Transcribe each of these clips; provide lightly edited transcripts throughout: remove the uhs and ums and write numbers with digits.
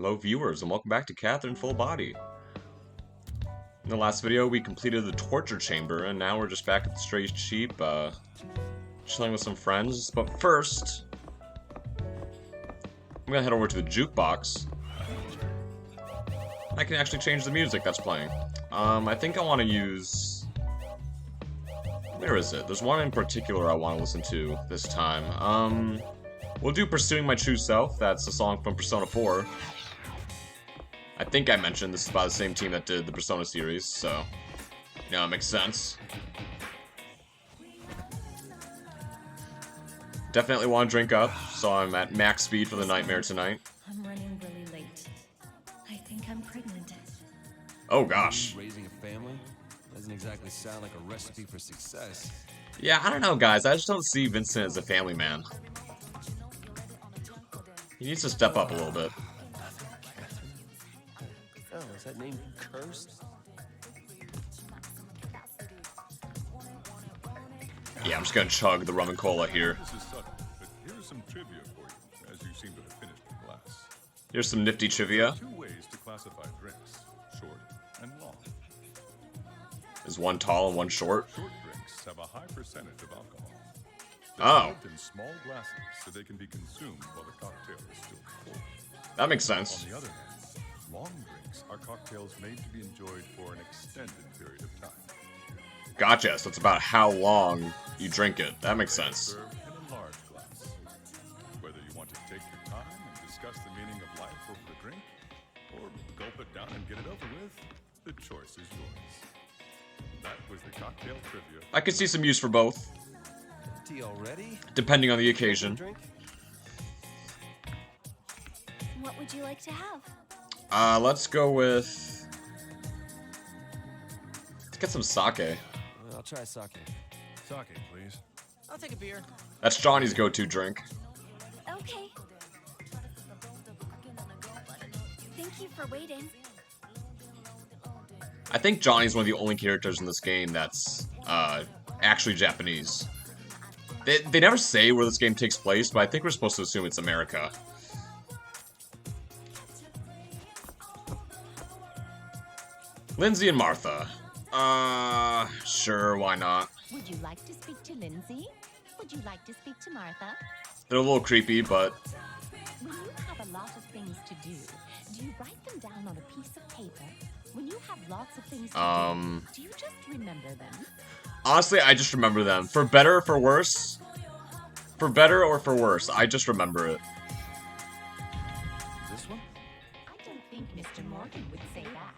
Hello viewers and welcome back to Catherine Full Body. In the last video we completed the torture chamber and now we're just back at the Stray Sheep, chilling with some friends. But first, I'm gonna head over to the jukebox. I can actually change the music that's playing. I think I want to use... Where is it? There's one in particular I want to listen to this time. We'll do Pursuing My True Self. That's a song from Persona 4. I think I mentioned this is by the same team that did the Persona series, so... Yeah, it makes sense. Definitely want to drink up, so I'm at max speed for the nightmare tonight. I'm running really late. I think I'm pregnant. Oh gosh. Raising a family doesn't exactly sound like a recipe for success. Yeah, I don't know, guys. I just don't see Vincent as a family man. He needs to step up a little bit. Oh, is that name cursed? Yeah, I'm just gonna chug the rum and cola here. This is subtle, but here's some trivia for you, as you seem to have finished your class. Here's some nifty trivia. Two ways to classify drinks, short and long. Is one tall and one short? Short drinks have a high percentage of alcohol. They're Oh. served in small glasses so they can be consumed while the cocktail is still cold. That makes sense. On the other hand, long drinks are cocktails made to be enjoyed for an extended period of time. Gotcha, so it's about how long you drink it. That makes sense. Served in a large glass. Whether you want to take your time and discuss the meaning of life over a drink, or gulp it down and get it over with, the choice is yours. That was the cocktail trivia. I could see some use for both, Tea already? depending on the occasion. Drink? What would you like to have? Let's go with... Let's get some sake. I'll try sake. Sake, please. I'll take a beer. That's Johnny's go-to drink. Okay. Thank you for waiting. I think Johnny's one of the only characters in this game that's, actually Japanese. They never say where this game takes place, but I think we're supposed to assume it's America. Lindsay and Martha. Sure, why not? Would you like to speak to Lindsay? Would you like to speak to Martha? They're a little creepy, but When you have a lot of things to do you write them down on a piece of paper? When you have lots of things to do you just remember them? honestly, I just remember them. For better or for worse. For better or for worse, I just remember it. This one? I don't think Mr. Morgan would say that.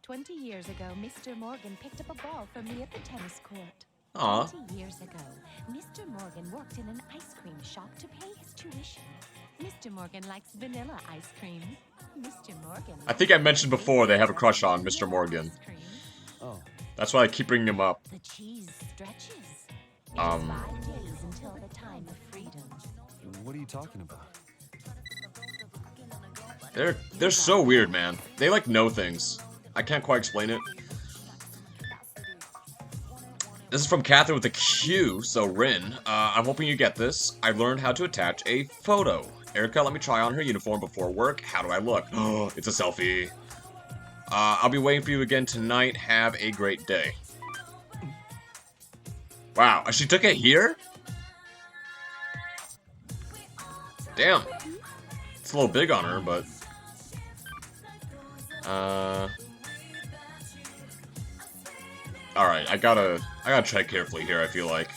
20 years ago, Mr. Morgan picked up a ball for me at the tennis court. Aw. 20 years ago, Mr. Morgan worked in an ice cream shop to pay his tuition. Mr. Morgan likes vanilla ice cream. Mr. Morgan. I think I mentioned before they have a crush on Mr. Morgan. Ice cream. Oh, That's why I keep bringing him up. The cheese stretches. It is Um. 5 days until the time of freedom. what are you talking about? They're so weird, man. They like know things. I can't quite explain it. This is from Catherine with a Q, so Rin. I'm hoping you get this. I learned how to attach a photo. Erica, let me try on her uniform before work. How do I look? Oh, it's a selfie. I'll be waiting for you again tonight. Have a great day. Wow, she took it here? Damn. It's a little big on her, but... Alright, I gotta tread carefully here, I feel like.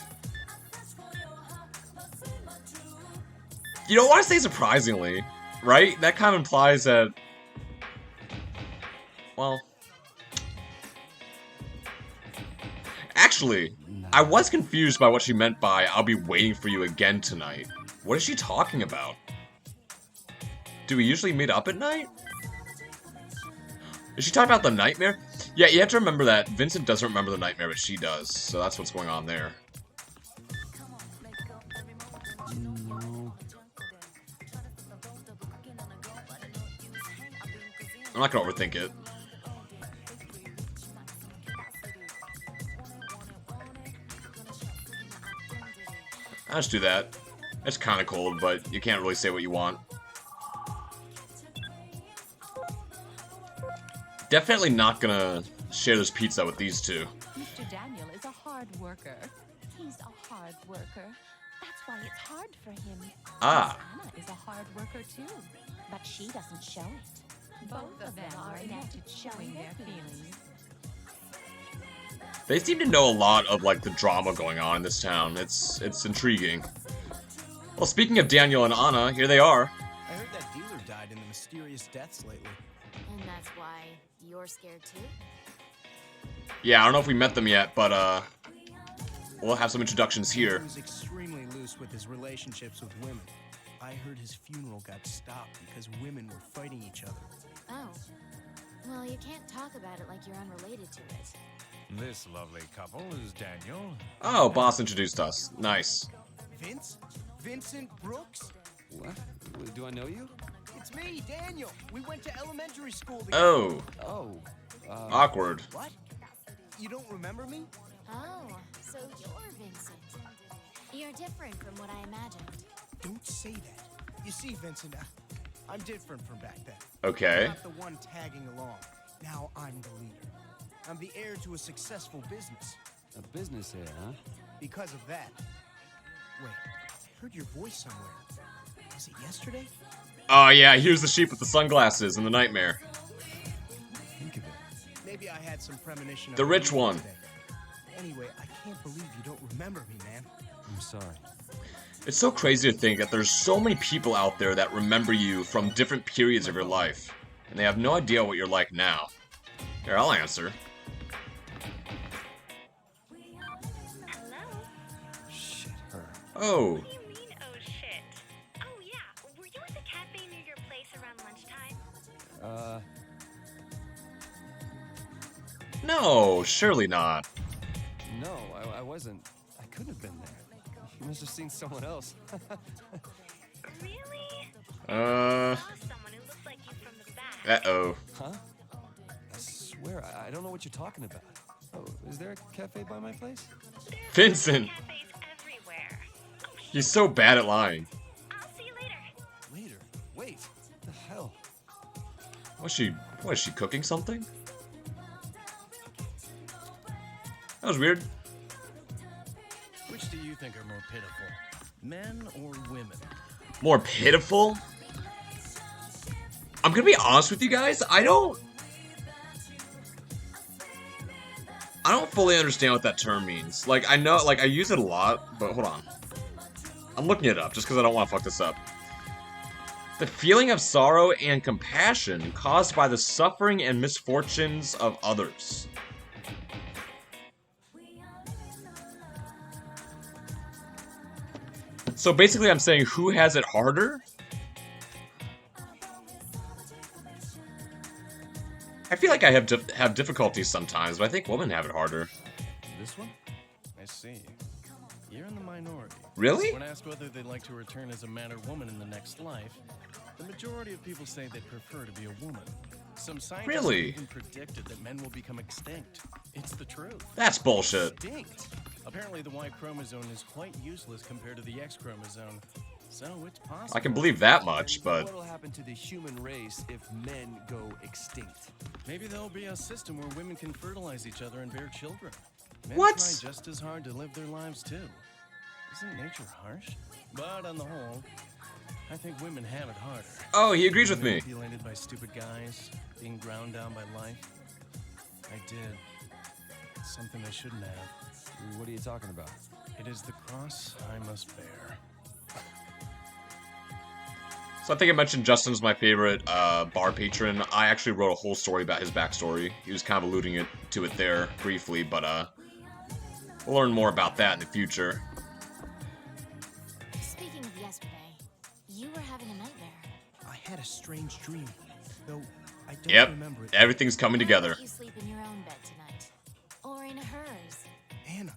You don't want to say surprisingly, right? That kind of implies that... Well... Actually, I was confused by what she meant by, I'll be waiting for you again tonight. What is she talking about? Do we usually meet up at night? Is she talking about the nightmare? Yeah, you have to remember that Vincent doesn't remember the nightmare, but she does. So that's what's going on there. No. I'm not gonna overthink it. I'll just do that. It's kind of cold, but you can't really say what you want. Definitely not gonna share this pizza with these two. Mr. Daniel is a hard worker. He's a hard worker. That's why it's hard for him. Ah. Miss Anna is a hard worker too, but she doesn't show it. Both of them are inept at showing their feelings. They seem to know a lot of, like, the drama going on in this town. It's intriguing. Well, speaking of Daniel and Anna, here they are. I heard that dealer died in the mysterious deaths lately. And that's why you're scared too? Yeah, I don't know if we met them yet, but, we'll have some introductions He here. was extremely loose with his relationships with women. I heard his funeral got stopped because women were fighting each other. Oh. Well, you can't talk about it like you're unrelated to it. This lovely couple is Daniel. Oh, boss introduced us. Nice. Vince? Vincent Brooks? What? Do I know you? It's me, Daniel. We went to elementary school together. Oh, Oh. awkward. What? You don't remember me? Oh, so you're Vincent. You're different from what I imagined. Don't say that. You see, Vincent, I'm different from back then. Okay. I'm not the one tagging along. Now I'm the leader. I'm the heir to a successful business. A business here, huh? Because of that. Wait, I heard your voice somewhere. Was it yesterday? Oh, yeah, here's the sheep with the sunglasses and the nightmare. Think of it. Maybe I had some premonition of The rich you one. today. Anyway, I can't believe you don't remember me, man. I'm sorry. It's so crazy to think that there's so many people out there that remember you from different periods of your life, and they have no idea what you're like now. Here, I'll answer. Hello? Shit, her. Oh, What do you mean, oh shit? Oh yeah, were you at the cafe near your place around lunchtime? no, surely not. No, I wasn't. I couldn't have been there. You must have seen someone else. Really? Uh, Saw someone who looked like you from the back. uh-oh. Huh? I swear, I don't know what you're talking about. Oh, is there a cafe by my place? Vincent! Cafes everywhere. Oh shit, He's so bad at lying. I'll see you later. Later. Wait. The hell? What, is she cooking something? That was weird. Which do you think are more pitiful, men or women? More pitiful? I'm gonna be honest with you guys, I don't fully understand what that term means. Like, I know, like, I use it a lot, but hold on. I'm looking it up, just because I don't want to fuck this up. The feeling of sorrow and compassion caused by the suffering and misfortunes of others. So basically I'm saying, who has it harder? I feel like I have difficulties sometimes, but I think women have it harder. This one? I see. You're in the minority. Really? When asked whether they'd like to return as a man or woman in the next life, the majority of people say they prefer to be a woman. Some scientists Really? have even predicted that men will become extinct. It's the truth. That's bullshit. Extinct. Apparently, the Y chromosome is quite useless compared to the X chromosome. So it's possible. I can believe that much, but What'll happen to the human race if men go extinct? Maybe there'll be a system where women can fertilize each other and bear children. Men What? try just as hard to live their lives too. Isn't nature harsh? But on the whole, I think women have it harder. oh, he agrees with me. Manipulated by stupid guys, being ground down by life. I did something I shouldn't have. What are you talking about? It is the cross I must bear. So I think I mentioned Justin's my favorite bar patron. I actually wrote a whole story about his backstory. He was kind of alluding to it there briefly, but we'll learn more about that in the future. Speaking of yesterday, you were having a nightmare. I had a strange dream, though I don't Yep, remember it. everything's coming together. You sleep in your own bed tonight. Or in hers. Anna,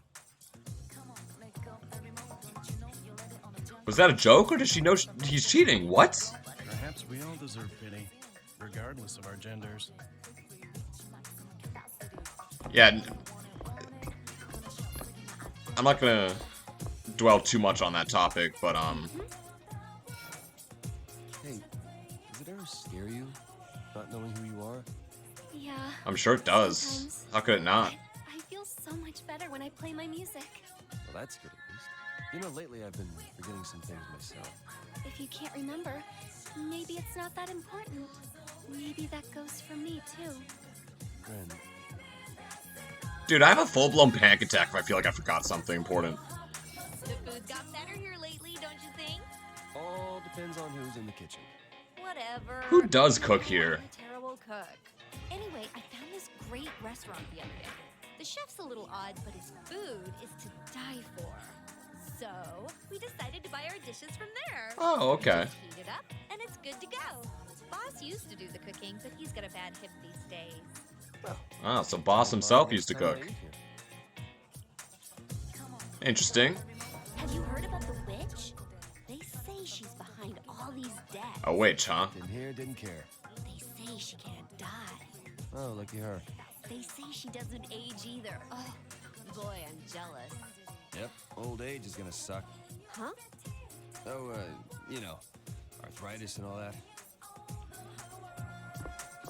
Was that a joke, or does she know he's cheating? What? Perhaps we all deserve pity, regardless of our genders. Yeah. I'm not gonna dwell too much on that topic, but Hey, does it ever scare you not knowing who you are? Yeah. I'm sure it does. Sometimes. How could it not? But I feel so much better when I play my music. Well, that's good at least. You know, lately I've been forgetting some things myself. If you can't remember, maybe it's not that important. Maybe that goes for me too. Ren, Dude, I have a full-blown panic attack if I feel like I forgot something important. The food got better here lately, don't you think? all depends on who's in the kitchen. Whatever. Who does cook here? I'm a terrible cook. Anyway, I found this great restaurant the other day. The chef's a little odd, but his food is to die for. So, we decided to buy our dishes from there. Oh, okay. Just heat it up, and it's good to go. Boss used to do the cooking, but he's got a bad hip these days. Ah, so Boss himself used to cook. Interesting. Have you heard about the witch? They say she's behind all these deaths. A witch, huh? Didn't hear, didn't care. They say she can't die. Oh, lucky her. They say she doesn't age either. Oh, boy, I'm jealous. Yep, old age is gonna suck. Huh? Oh, you know, arthritis and all that.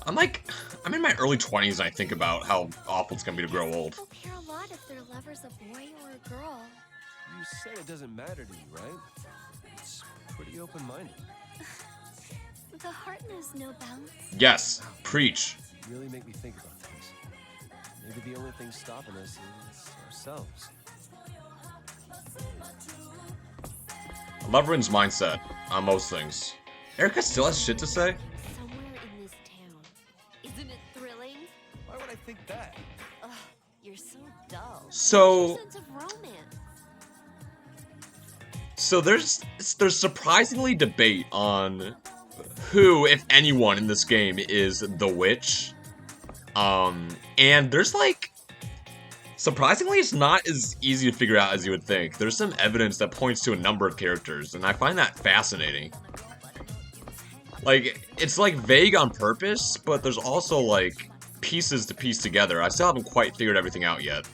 I'm in my early 20s and I think about how awful it's gonna be to grow old. People care a lot if their lover's a boy or a girl. You said it doesn't matter to you, right? It's pretty open-minded. The heart knows no bounds. Yes, preach. You really make me think about things. Maybe the only thing stopping us is ourselves. I love Rin's mindset on most things. Erica still has shit to say? Somewhere in this town. Isn't it thrilling? Why would I think that? Ugh, you're so dull. So, Sense of romance. so there's surprisingly debate on who, if anyone, in this game is the witch. And there's like, surprisingly, it's not as easy to figure out as you would think. There's some evidence that points to a number of characters, and I find that fascinating. Like, it's like vague on purpose, but there's also like pieces to piece together. I still haven't quite figured everything out yet.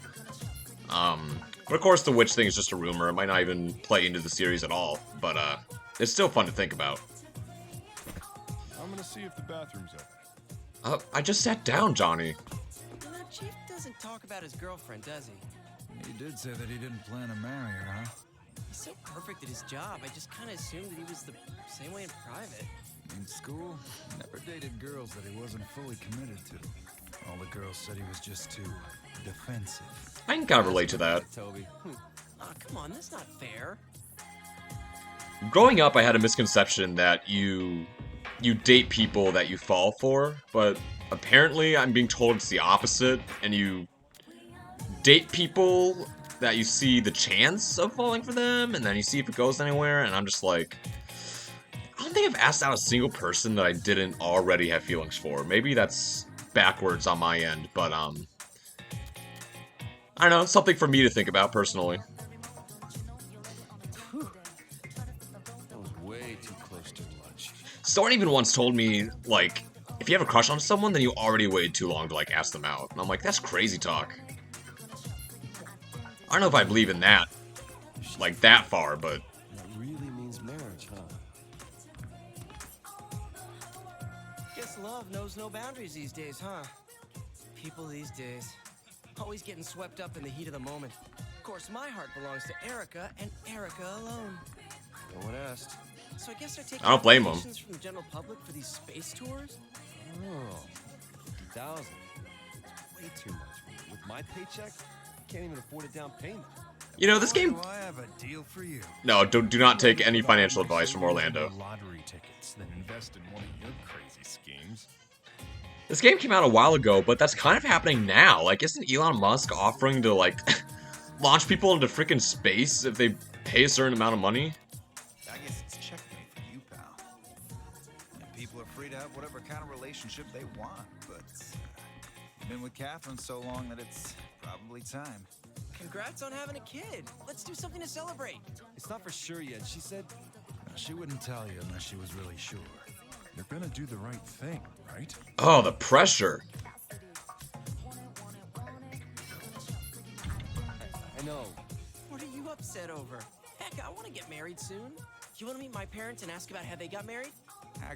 But of course the witch thing is just a rumor. It might not even play into the series at all, but it's still fun to think about. I'm gonna see if the bathroom's open. I just sat down, Johnny. You know, Chief doesn't talk about his girlfriend, does he? He did say that he didn't plan to marry her, huh? He's so perfect at his job, I just kind of assumed that he was the same way in private. In school, never dated girls that he wasn't fully committed to. All the girls said he was just too defensive. I can kind of relate to that. Toby. Oh, come on, that's not fair. Growing up, I had a misconception that you date people that you fall for, but apparently I'm being told it's the opposite, and you date people that you see the chance of falling for them, and then you see if it goes anywhere, and I'm just like, I don't think I've asked out a single person that I didn't already have feelings for. Maybe that's backwards on my end, but I don't know, something for me to think about personally. That was way too close to lunch. Someone even once told me, like, if you have a crush on someone, then you already waited too long to, like, ask them out. And I'm like, that's crazy talk. I don't know if I believe in that, like, that far, but... That really means marriage, huh? Guess love knows no boundaries these days, huh? People these days. Always getting swept up in the heat of the moment. Of course, my heart belongs to Erica, and Erica alone. No one asked. So I guess they're taking I don't blame 'em. applications from the general public for these space tours? Oh, 50,000. It's way too much. With my paycheck, I can't even afford a down payment. You know, this game... Do I have a deal for you? No, do not take any financial advice from Orlando. Lottery tickets, then invest in one of your crazy schemes. This game came out a while ago, but that's kind of happening now. Like, isn't Elon Musk offering to, like, launch people into freaking space if they pay a certain amount of money? I guess it's checkmate for you, pal. And people are free to have whatever kind of relationship they want, but you've been with Catherine so long that it's probably time. Congrats on having a kid. Let's do something to celebrate. It's not for sure yet. She said She wouldn't tell you unless she was really sure. You're gonna do the right thing, right? Oh, the pressure. I know. What are you upset over? Heck, I want to get married soon. You want to meet my parents and ask about how they got married?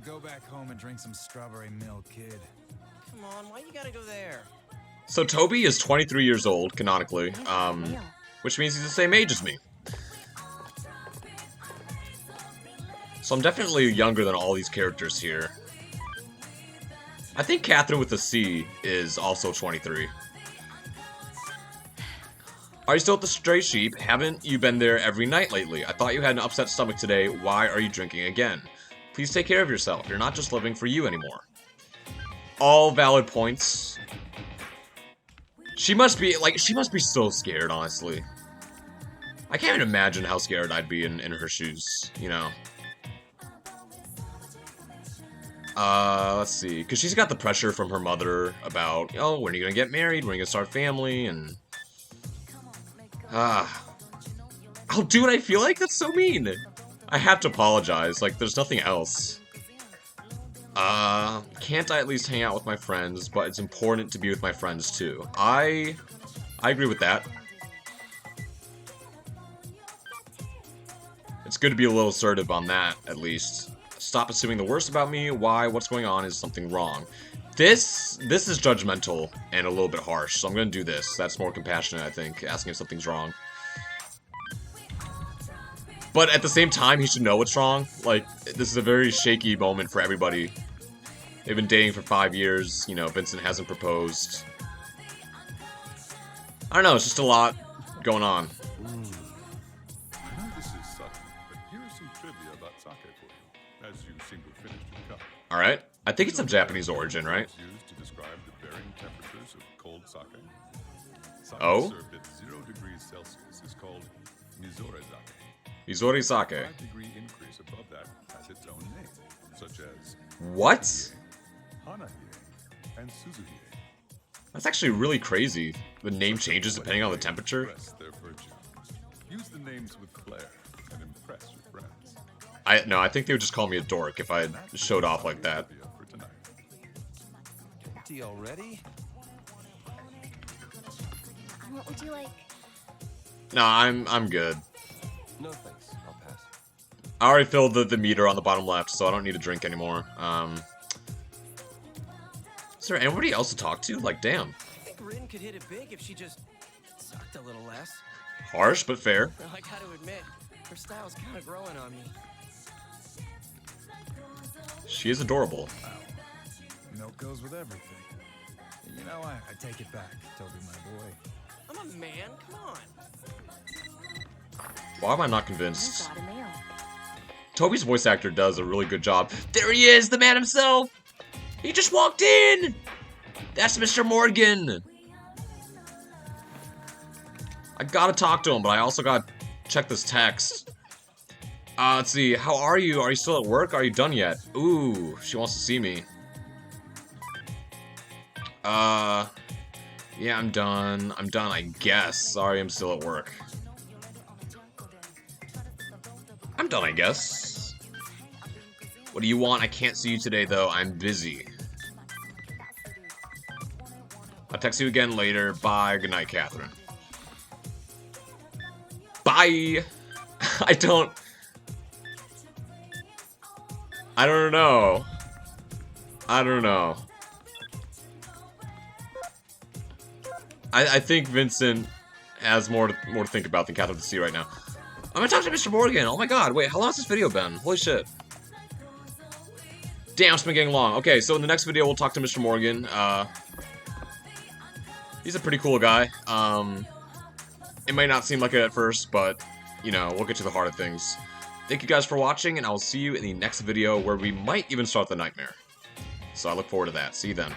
Go back home and drink some strawberry milk, kid. Come on, why you gotta go there? So Toby is 23 years old, canonically, which means he's the same age as me. So I'm definitely younger than all these characters here. I think Catherine with the C is also 23. Are you still at the Stray Sheep? Haven't you been there every night lately? I thought you had an upset stomach today. Why are you drinking again? Please take care of yourself. You're not just living for you anymore. All valid points. She must be, like, she must be so scared, honestly. I can't even imagine how scared I'd be in her shoes, you know. Let's see. Because she's got the pressure from her mother about, oh, when are you going to get married? When are you going to start a family? And... I'll do what I feel like? That's so mean. I have to apologize. Like, there's nothing else. Can't I at least hang out with my friends? But it's important to be with my friends, too. I agree with that. It's good to be a little assertive on that, at least. Stop assuming the worst about me. Why? What's going on? Is something wrong? This is judgmental and a little bit harsh, so I'm gonna do this. That's more compassionate, I think, asking if something's wrong. But at the same time, he should know what's wrong. Like, this is a very shaky moment for everybody. They've been dating for 5 years, you know, Vincent hasn't proposed. I don't know, it's just a lot going on. I know this is subtle, but here is some trivia about sake for you, as you seem to have finished your cup. Alright, I think it's of Japanese origin, right? It's used to describe the varying temperatures of cold sake. Sake Oh? served at 0 degrees Celsius is called Mizore sake. Mizore sake. A 5-degree increase above that has its own name, such as What? Hanahie and Suzuhie. That's actually really crazy. The name changes depending on the temperature. Express their virtue. Use the names with flair and impress your friends. I think they would just call me a dork if I showed off like that. For tonight. Empty already? What would you like? No, I'm good. No thanks. I'll pass. I already filled the meter on the bottom left, so I don't need to drink anymore. Is there anybody else to talk to? Like, damn. I think Rin could hit it big if she just sucked a little less. Harsh, but fair. I gotta admit, her style's kind of growing on me. She is adorable. Milk goes with everything. You know, I take it back, Toby, my boy. I'm a man, come on. Why am I not convinced? Toby's voice actor does a really good job. There he is, the man himself! He just walked in! That's Mr. Morgan! I gotta talk to him, but I also gotta check this text. Let's see, how are you? Are you still at work? Are you done yet? Ooh, she wants to see me. Yeah, I'm done. I'm done, I guess. Sorry, I'm still at work. I'm done, I guess. What do you want? I can't see you today, though. I'm busy. I'll text you again later. Bye. Good night, Catherine. Bye. I don't know. I don't know. I think Vincent has more to think about than Catherine to see right now. I'm gonna talk to Mr. Morgan. Oh my god, wait, how long has this video been? Holy shit. Damn, it's been getting long. Okay, so in the next video, we'll talk to Mr. Morgan. He's a pretty cool guy. It might not seem like it at first, but, you know, we'll get to the heart of things. Thank you guys for watching, and I will see you in the next video where we might even start the nightmare. So I look forward to that. See you then.